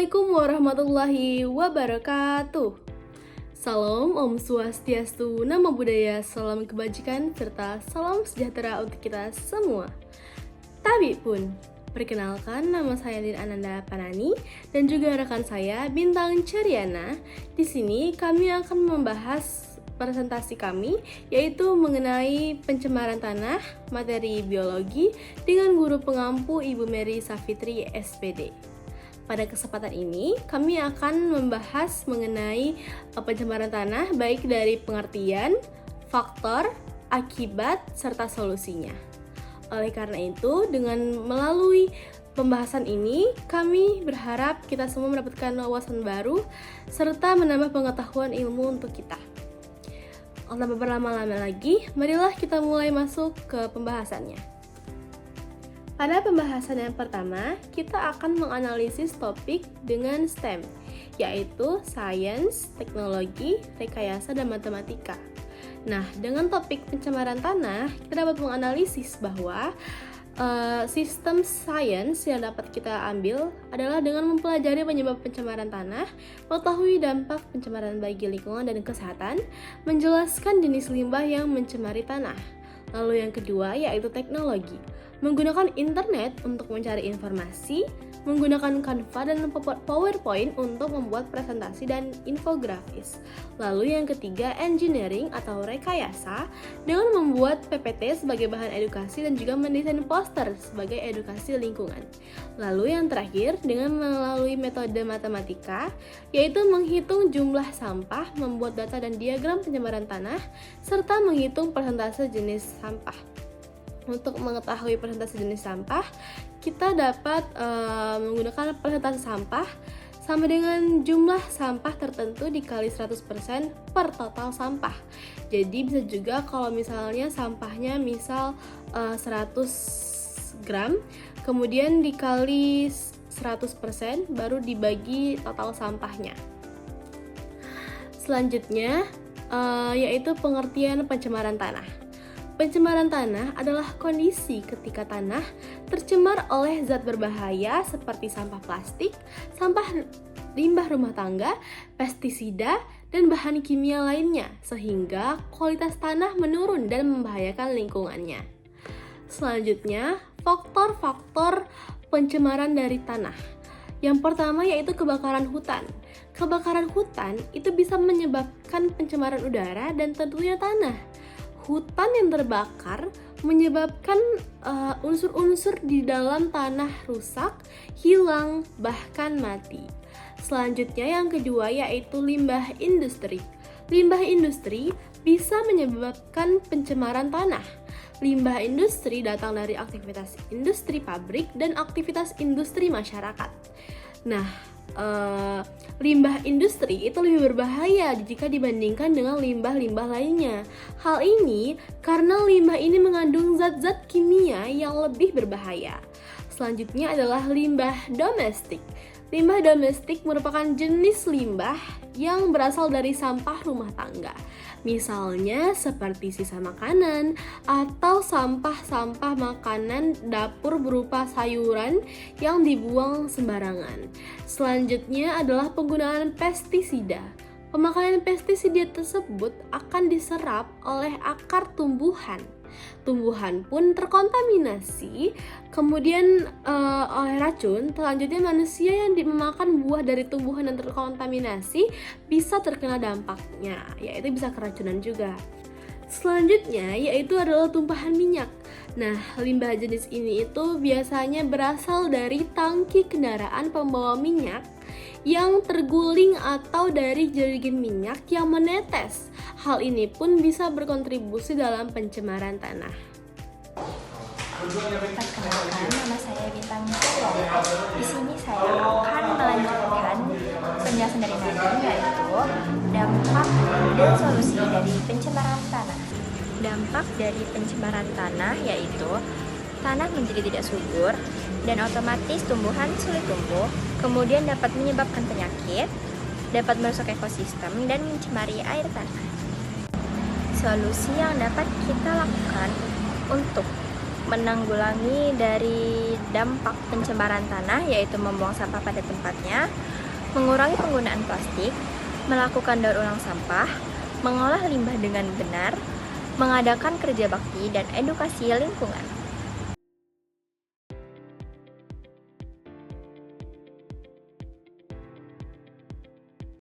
Assalamualaikum warahmatullahi wabarakatuh. Salam Om Swastiastu, Namo Buddhaya, salam kebajikan, serta salam sejahtera untuk kita semua. Tabi pun, perkenalkan nama saya Din Ananda Panani dan juga rekan saya Bintang Caryana. Di sini kami akan membahas presentasi kami, yaitu mengenai pencemaran tanah, materi biologi dengan guru pengampu Ibu Mary Safitri SPD. Pada kesempatan ini, kami akan membahas mengenai pencemaran tanah baik dari pengertian, faktor, akibat, serta solusinya. Oleh karena itu, dengan melalui pembahasan ini, kami berharap kita semua mendapatkan wawasan baru serta menambah pengetahuan ilmu untuk kita. Tanpa berlama-lama lagi, marilah kita mulai masuk ke pembahasannya. Pada pembahasan yang pertama, kita akan menganalisis topik dengan STEM, yaitu Sains, Teknologi, Rekayasa, dan Matematika. Nah, dengan topik pencemaran tanah, kita dapat menganalisis bahwa sistem sains yang dapat kita ambil adalah dengan mempelajari penyebab pencemaran tanah, mengetahui dampak pencemaran bagi lingkungan dan kesehatan, menjelaskan jenis limbah yang mencemari tanah. Lalu yang kedua yaitu teknologi, menggunakan internet untuk mencari informasi, menggunakan Canva dan PowerPoint untuk membuat presentasi dan infografis. Lalu yang ketiga, engineering atau rekayasa, dengan membuat PPT sebagai bahan edukasi dan juga mendesain poster sebagai edukasi lingkungan. Lalu yang terakhir, dengan melalui metode matematika, yaitu menghitung jumlah sampah, membuat data dan diagram pencemaran tanah, serta menghitung persentase jenis sampah. Untuk mengetahui persentase jenis sampah, kita dapat menggunakan persentase sampah sama dengan jumlah sampah tertentu dikali 100% per total sampah. Jadi bisa juga kalau misalnya sampahnya misal 100 gram, kemudian dikali 100% baru dibagi total sampahnya. Selanjutnya yaitu pengertian pencemaran tanah. Pencemaran tanah adalah kondisi ketika tanah tercemar oleh zat berbahaya seperti sampah plastik, sampah limbah rumah tangga, pestisida, dan bahan kimia lainnya, sehingga kualitas tanah menurun dan membahayakan lingkungannya. Selanjutnya, faktor-faktor pencemaran dari tanah. Yang pertama yaitu kebakaran hutan. Kebakaran hutan itu bisa menyebabkan pencemaran udara dan tentunya tanah. Hutan yang terbakar menyebabkan unsur-unsur di dalam tanah rusak, hilang, bahkan mati. Selanjutnya yang kedua yaitu limbah industri. Limbah industri bisa menyebabkan pencemaran tanah. Limbah industri datang dari aktivitas industri pabrik dan aktivitas industri masyarakat. Nah, limbah industri itu lebih berbahaya jika dibandingkan dengan limbah-limbah lainnya. Hal ini karena limbah ini mengandung zat-zat kimia yang lebih berbahaya. Selanjutnya adalah limbah domestik. Limbah domestik merupakan jenis limbah yang berasal dari sampah rumah tangga. Misalnya seperti sisa makanan atau sampah-sampah makanan dapur berupa sayuran yang dibuang sembarangan. Selanjutnya adalah penggunaan pestisida. Pemakaian pestisida tersebut akan diserap oleh akar tumbuhan. Tumbuhan pun terkontaminasi, kemudian oleh racun. Selanjutnya manusia yang memakan buah dari tumbuhan yang terkontaminasi bisa terkena dampaknya, yaitu bisa keracunan juga. Selanjutnya yaitu adalah tumpahan minyak. Nah, limbah jenis ini itu biasanya berasal dari tangki kendaraan pembawa minyak yang terguling atau dari jerigen minyak yang menetes. Hal ini pun bisa berkontribusi dalam pencemaran tanah. Perkenalkan, nama saya Bintang Caryana. Di sini saya akan melanjutkan penjelasan dari Nadim, yaitu dampak dan solusi dari pencemaran tanah. Dampak dari pencemaran tanah yaitu tanah menjadi tidak subur dan otomatis tumbuhan sulit tumbuh, kemudian dapat menyebabkan penyakit, dapat merusak ekosistem dan mencemari air tanah. Solusi yang dapat kita lakukan untuk menanggulangi dari dampak pencemaran tanah, yaitu membuang sampah pada tempatnya, mengurangi penggunaan plastik, melakukan daur ulang sampah, mengolah limbah dengan benar, mengadakan kerja bakti, dan edukasi lingkungan.